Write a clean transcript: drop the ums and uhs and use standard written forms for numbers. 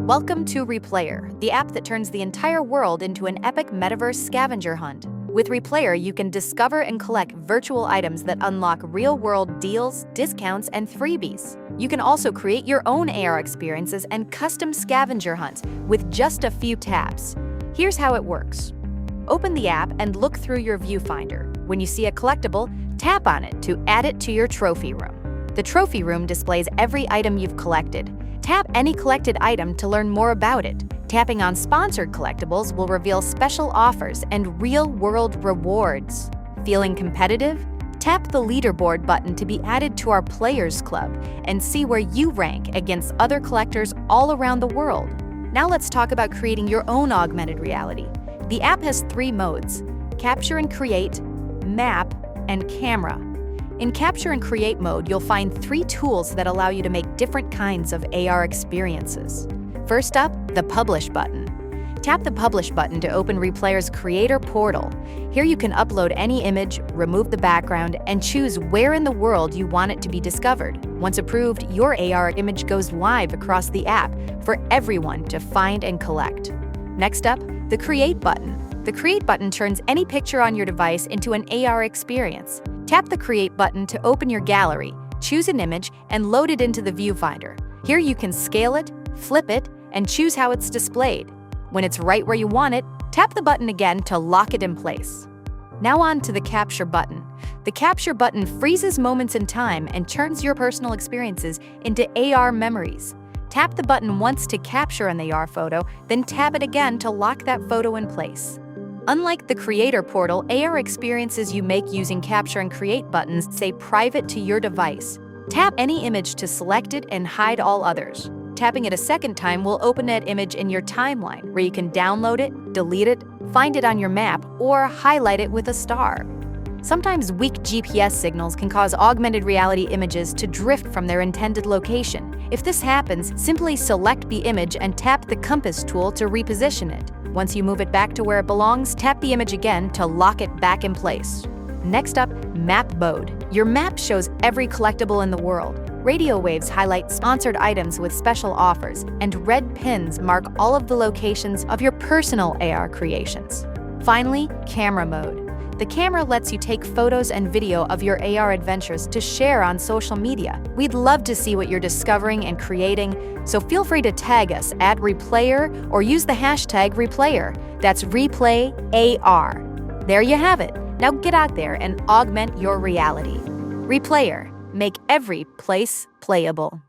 Welcome to Replayar, the app that turns the entire world into an epic metaverse scavenger hunt. With Replayar, you can discover and collect virtual items that unlock real-world deals, discounts, and freebies. You can also create your own AR experiences and custom scavenger hunts with just a few taps. Here's how it works. Open the app and look through your viewfinder. When you see a collectible, tap on it to add it to your trophy room. The trophy room displays every item you've collected. Tap any collected item to learn more about it. Tapping on sponsored collectibles will reveal special offers and real-world rewards. Feeling competitive? Tap the leaderboard button to be added to our Playars Club and see where you rank against other collectors all around the world. Now let's talk about creating your own augmented reality. The app has 3 modes: Capture and Create, Map, and Camera. In Capture and Create mode, you'll find 3 tools that allow you to make different kinds of AR experiences. First up, the Publish button. Tap the Publish button to open Replayar's Creator portal. Here you can upload any image, remove the background, and choose where in the world you want it to be discovered. Once approved, your AR image goes live across the app for everyone to find and collect. Next up, the Create button. The Create button turns any picture on your device into an AR experience. Tap the Create button to open your gallery, choose an image, and load it into the viewfinder. Here you can scale it, flip it, and choose how it's displayed. When it's right where you want it, tap the button again to lock it in place. Now on to the Capture button. The Capture button freezes moments in time and turns your personal experiences into AR memories. Tap the button once to capture an AR photo, then tap it again to lock that photo in place. Unlike the Creator portal, AR experiences you make using Capture and Create buttons stay private to your device. Tap any image to select it and hide all others. Tapping it a second time will open that image in your timeline, where you can download it, delete it, find it on your map, or highlight it with a star. Sometimes weak GPS signals can cause augmented reality images to drift from their intended location. If this happens, simply select the image and tap the compass tool to reposition it. Once you move it back to where it belongs, tap the image again to lock it back in place. Next up, Map mode. Your map shows every collectible in the world. Radio waves highlight sponsored items with special offers, and red pins mark all of the locations of your personal AR creations. Finally, Camera mode. The camera lets you take photos and video of your AR adventures to share on social media. We'd love to see what you're discovering and creating, so feel free to tag us at Replayar or use the hashtag Replayar. That's ReplayAR. There you have it. Now get out there and augment your reality. Replayar. Make every place playable.